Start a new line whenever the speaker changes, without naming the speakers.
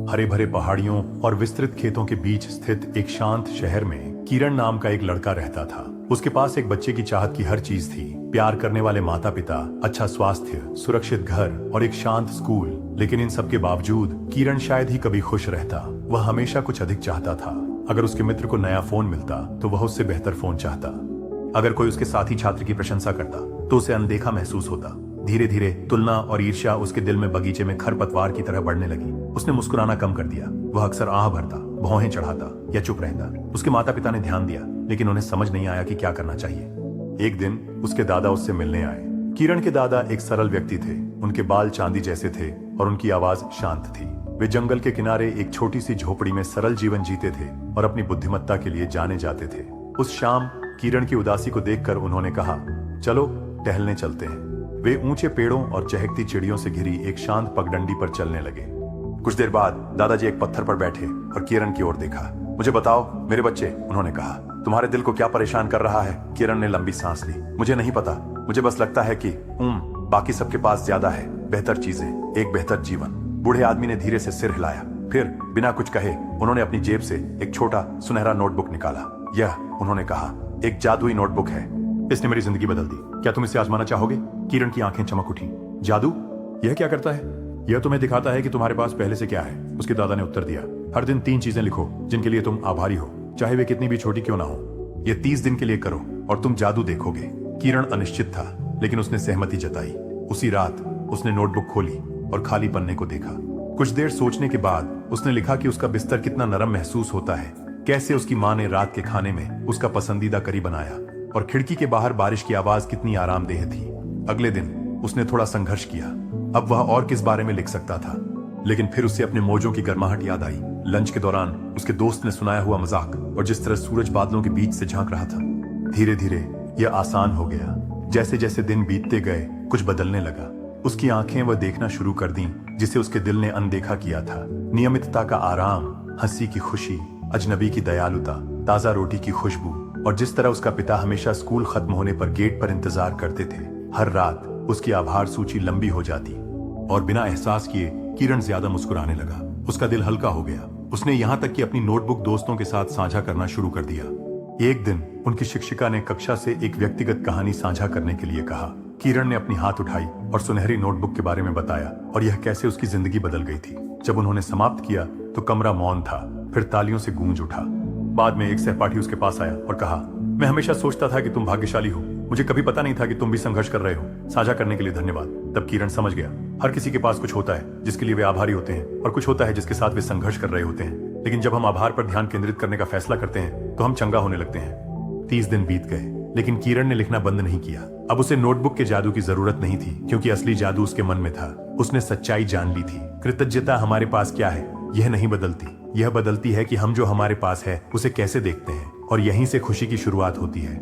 हरे भरे पहाड़ियों और विस्तृत खेतों के बीच स्थित एक शांत शहर में किरण नाम का एक लड़का रहता था। उसके पास एक बच्चे की चाहत की हर चीज थी, प्यार करने वाले माता पिता, अच्छा स्वास्थ्य, सुरक्षित घर और एक शांत स्कूल। लेकिन इन सब के बावजूद किरण शायद ही कभी खुश रहता। वह हमेशा कुछ अधिक चाहता था। अगर उसके मित्र को नया फोन मिलता तो वह उससे बेहतर फोन चाहता। अगर कोई उसके साथी छात्र की प्रशंसा करता तो उसे अनदेखा महसूस होता। धीरे धीरे तुलना और ईर्ष्या उसके दिल में बगीचे में खरपतवार की तरह बढ़ने लगी। उसने मुस्कुराना कम कर दिया। वह अक्सर आह भरता, भौहें चढ़ाता या चुप रहता। उसके माता पिता ने ध्यान दिया, लेकिन उन्हें समझ नहीं आया कि क्या करना चाहिए। एक दिन उसके दादा उससे मिलने आए। किरण के दादा एक सरल व्यक्ति थे। उनके बाल चांदी जैसे थे और उनकी आवाज शांत थी। वे जंगल के किनारे एक छोटी सी झोपड़ी में सरल जीवन जीते थे और अपनी बुद्धिमत्ता के लिए जाने जाते थे। उस शाम किरण की उदासी को देखकर उन्होंने कहा, चलो टहलने चलते हैं। वे ऊंचे पेड़ों और चहकती चिड़ियों से घिरी एक शांत पगडंडी पर चलने लगे। कुछ देर बाद दादाजी एक पत्थर पर बैठे और किरण की ओर देखा। मुझे बताओ मेरे बच्चे, उन्होंने कहा, तुम्हारे दिल को क्या परेशान कर रहा है? किरण ने लंबी सांस ली। मुझे नहीं पता, मुझे बस लगता है कि बाकी सबके पास ज्यादा है, बेहतर चीजें, एक बेहतर जीवन। बूढ़े आदमी ने धीरे से सिर हिलाया। फिर बिना कुछ कहे उन्होंने अपनी जेब से एक छोटा सुनहरा नोटबुक निकाला। यह, उन्होंने कहा, एक जादुई नोटबुक है। इसने मेरी जिंदगी बदल दी। क्या तुम इसे आजमाना चाहोगे? किरण की आंखें चमक उठी। जादू? यह क्या करता है? यह तुम्हें दिखाता है कि तुम्हारे पास पहले से क्या है, उसके दादा ने उत्तर दिया। हर दिन 3 चीजें लिखो जिनके लिए तुम आभारी हो, चाहे वे कितनी भी छोटी क्यों ना हो। यह 30 दिन के लिए करो और तुम जादू देखोगे। किरण अनिश्चित था, लेकिन उसने सहमति जताई। उसी रात उसने नोटबुक खोली और खाली पन्ने को देखा। कुछ देर सोचने के बाद उसने लिखा कि उसका बिस्तर कितना नरम महसूस होता है, कैसे उसकी माँ ने रात के खाने में उसका पसंदीदा करी बनाया और खिड़की के बाहर बारिश की आवाज कितनी आरामदेह थी। अगले दिन उसने थोड़ा संघर्ष किया। अब वह और किस बारे में लिख सकता था, लेकिन फिर उसे अपने मौजों की गर्माहट याद आई। लंच के दौरान उसके दोस्त ने सुनाया हुआ मजाक और जिस तरह सूरज बादलों के बीच से झांक रहा था। धीरे धीरे यह आसान हो गया। जैसे जैसे दिन बीतते गए कुछ बदलने लगा। उसकी आंखें वह देखना शुरू कर दी जिसे उसके दिल ने अनदेखा किया था। नियमितता का आराम, हंसी की खुशी, अजनबी की दयालुता, ताजा रोटी की खुशबू और जिस तरह उसका पिता हमेशा स्कूल खत्म होने पर गेट पर इंतजार करते थे। हर रात उसकी आभार सूची लंबी हो जाती और बिना एहसास किए किरण ज्यादा मुस्कुराने लगा। उसका दिल हल्का हो गया। उसने यहाँ तक कि अपनी नोटबुक दोस्तों के साथ साझा करना शुरू कर दिया। एक दिन उनकी शिक्षिका ने कक्षा से एक व्यक्तिगत कहानी साझा करने के लिए कहा। किरण ने अपनी हाथ उठाई और सुनहरी नोटबुक के बारे में बताया और यह कैसे उसकी जिंदगी बदल गई थी। जब उन्होंने समाप्त किया तो कमरा मौन था, फिर तालियों से गूंज उठा। बाद में एक सहपाठी उसके पास आया और कहा, मैं हमेशा सोचता था कि तुम भाग्यशाली हो, मुझे कभी पता नहीं था कि तुम भी संघर्ष कर रहे हो। साझा करने के लिए धन्यवाद। तब किरण समझ गया, हर किसी के पास कुछ होता है जिसके लिए वे आभारी होते हैं और कुछ होता है जिसके साथ वे संघर्ष कर रहे होते हैं। लेकिन जब हम आभार पर ध्यान केंद्रित करने का फैसला करते हैं तो हम चंगा होने लगते हैं। 30 दिन बीत गए, लेकिन किरण ने लिखना बंद नहीं किया। अब उसे नोटबुक के जादू की जरूरत नहीं थी, क्योंकि असली जादू उसके मन में था। उसने सच्चाई जान ली थी। कृतज्ञता हमारे पास क्या है यह नहीं बदलती, यह बदलती है कि हम जो हमारे पास है उसे कैसे देखते हैं, और यहीं से खुशी की शुरुआत होती है।